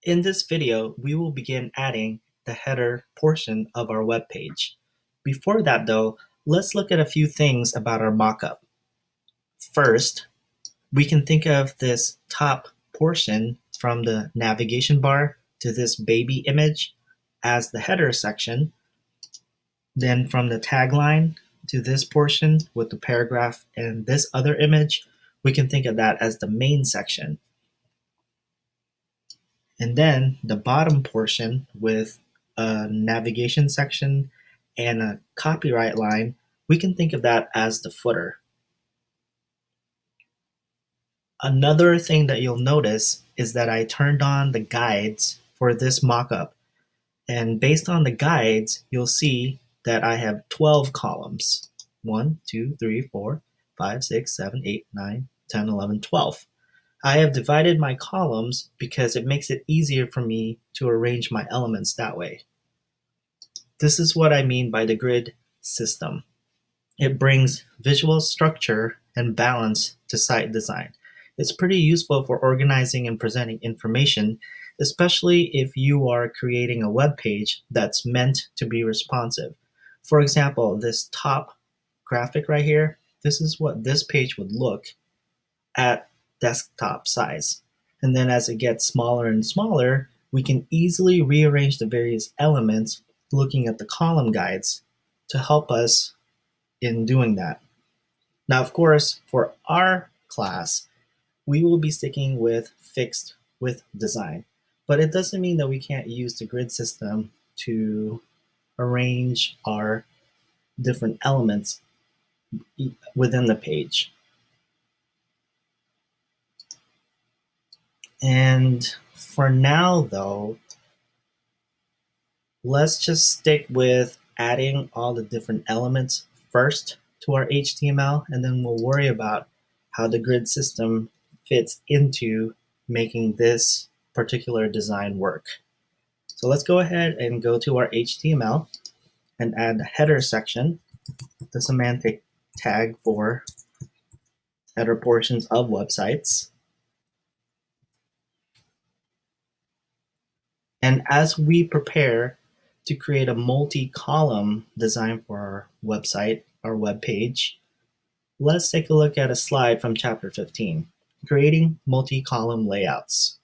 In this video, we will begin adding the header portion of our web page. Before that though, let's look at a few things about our mockup. First, we can think of this top portion from the navigation bar to this baby image as the header section. Then from the tagline to this portion with the paragraph and this other image, we can think of that as the main section. And then the bottom portion with a navigation section and a copyright line, we can think of that as the footer. Another thing that you'll notice is that I turned on the guides for this mockup. And based on the guides, you'll see that I have 12 columns. 1, 2, 3, 4, 5, 6, 7, 8, 9, 10, 11, 12. I have divided my columns because it makes it easier for me to arrange my elements that way. This is what I mean by the grid system. It brings visual structure and balance to site design. It's pretty useful for organizing and presenting information, especially if you are creating a web page that's meant to be responsive. For example, this top graphic right here, this is what this page would look at desktop size. And then as it gets smaller and smaller, we can easily rearrange the various elements looking at the column guides to help us in doing that. Now, of course, for our class, we will be sticking with fixed width design, but it doesn't mean that we can't use the grid system to arrange our different elements within the page. And for now though, let's just stick with adding all the different elements first to our HTML, and then we'll worry about how the grid system fits into making this particular design work. So let's go ahead and go to our HTML and add the header section, the semantic tag for header portions of websites. And as we prepare to create a multi-column design for our website, our web page, let's take a look at a slide from chapter 15, creating multi-column layouts.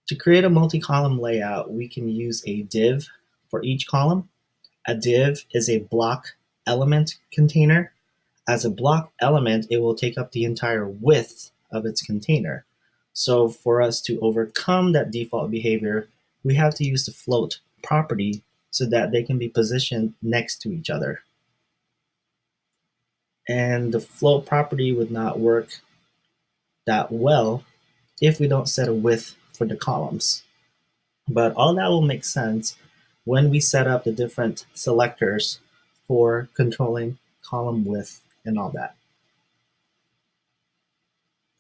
To create a multi-column layout, we can use a div for each column. A div is a block element container. As a block element, it will take up the entire width of its container. So for us to overcome that default behavior, we have to use the float property so that they can be positioned next to each other. And the float property would not work that well if we don't set a width for the columns. But all that will make sense when we set up the different selectors for controlling column width and all that.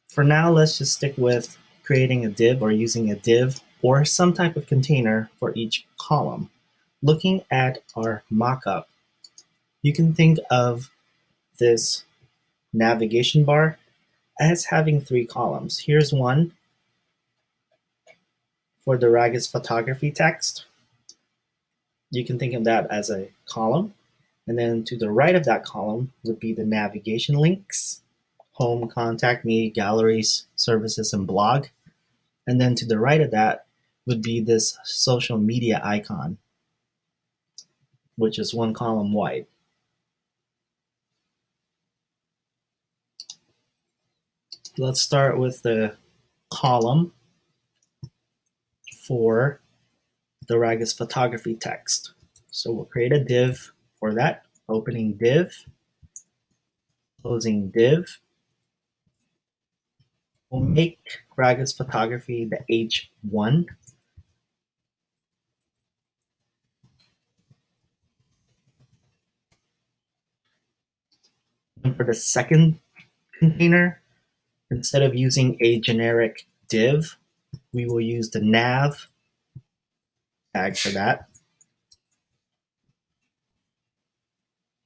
For now, let's just stick with creating a div or using a div or some type of container for each column. Looking at our mockup, you can think of this navigation bar as having 3 columns. Here's one for the Ragus photography text. You can think of that as a column. And then to the right of that column would be the navigation links, home, contact me, galleries, services, and blog. And then to the right of that would be this social media icon, which is 1 column wide. Let's start with the column for the Ragus photography text. So we'll create a div for that, opening div, closing div. We'll make Ragus photography the H1. And for the second container, instead of using a generic div, we will use the nav tag for that.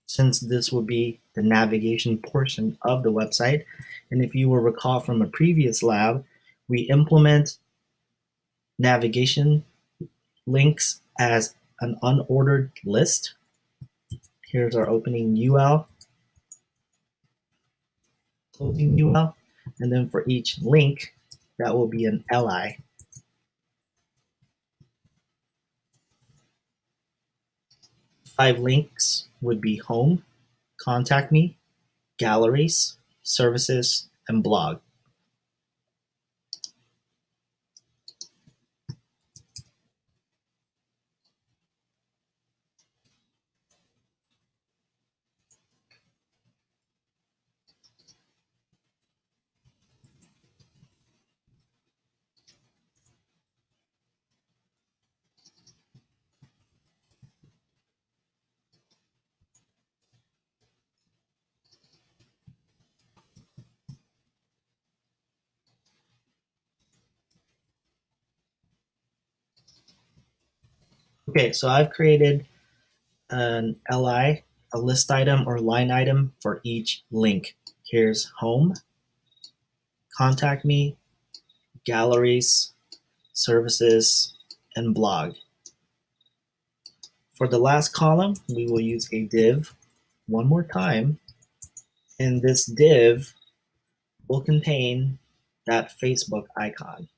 Since this will be the navigation portion of the website. And if you will recall from a previous lab, we implement navigation links as an unordered list. Here's our opening UL, closing UL, and then for each link, that will be an LI. Five links would be home, contact me, galleries, services, and blog. Okay, so I've created an LI, a list item or line item for each link. Here's home, contact me, galleries, services, and blog. For the last column, we will use a div one more time, and this div will contain that Facebook icon.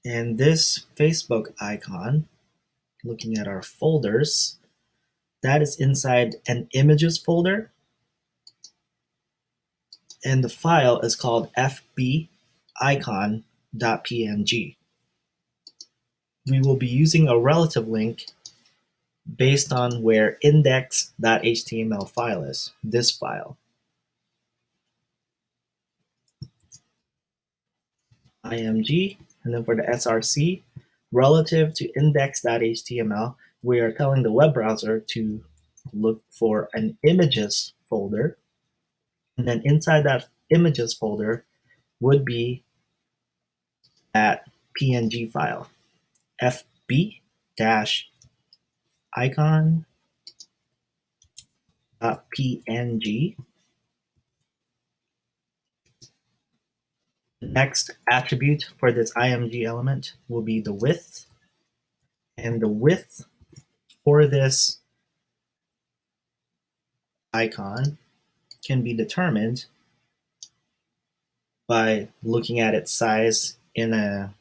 And this Facebook icon, looking at our folders, that is inside an images folder, and the file is called fbicon.png. We will be using a relative link based on where index.html file is, this file. img, and then for the src, relative to index.html, we are telling the web browser to look for an images folder, and then inside that images folder would be that PNG file, fb-icon.png. The next attribute for this img element will be the width, and the width for this icon can be determined by looking at its size in a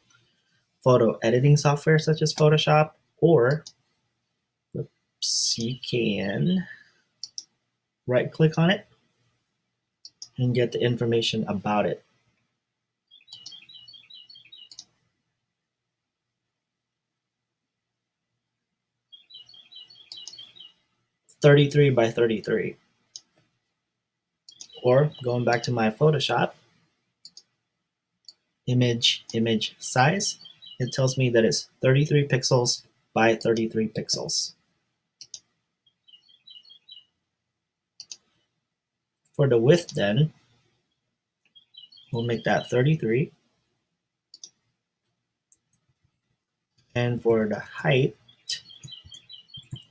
photo editing software such as Photoshop, or you can right click on it and get the information about it. It's 33 by 33. Or going back to my Photoshop, image size, it tells me that it's 33 pixels by 33 pixels. For the width then, we'll make that 33. And for the height,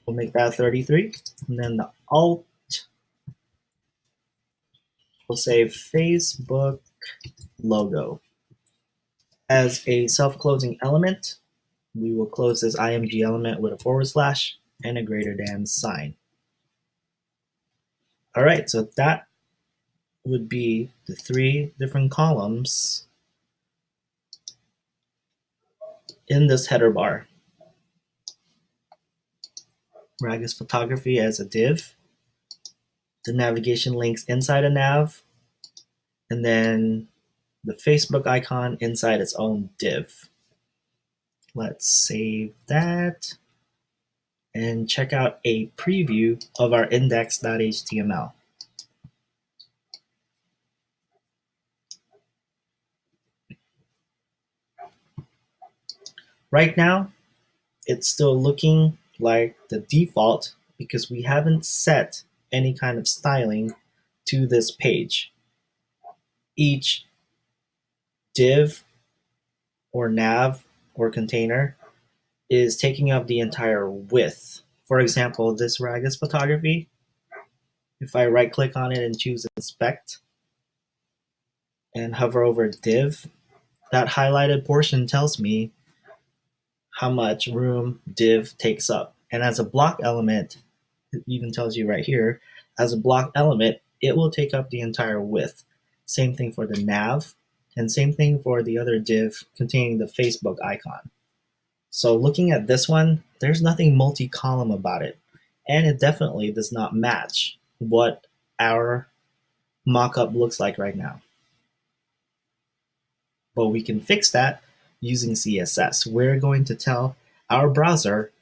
we'll make that 33. And then the alt, we'll say Facebook logo. As a self-closing element, we will close this img element with a / and a greater than sign. All right, so that would be the 3 different columns in this header bar. Ragus photography as a div, the navigation links inside a nav, and then the Facebook icon inside its own div. Let's save that and check out a preview of our index.html. Right now, it's still looking like the default because we haven't set any kind of styling to this page. Each div or nav or container is taking up the entire width. For example, this Ragus photography, if I right click on it and choose inspect, and hover over div, that highlighted portion tells me how much room div takes up. And as a block element, it even tells you right here, as a block element, it will take up the entire width. Same thing for the nav, and same thing for the other div containing the Facebook icon. So looking at this one, there's nothing multi-column about it, and it definitely does not match what our mockup looks like right now. But we can fix that using CSS. We're going to tell our browser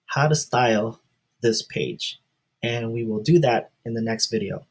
how to style this page, and we will do that in the next video.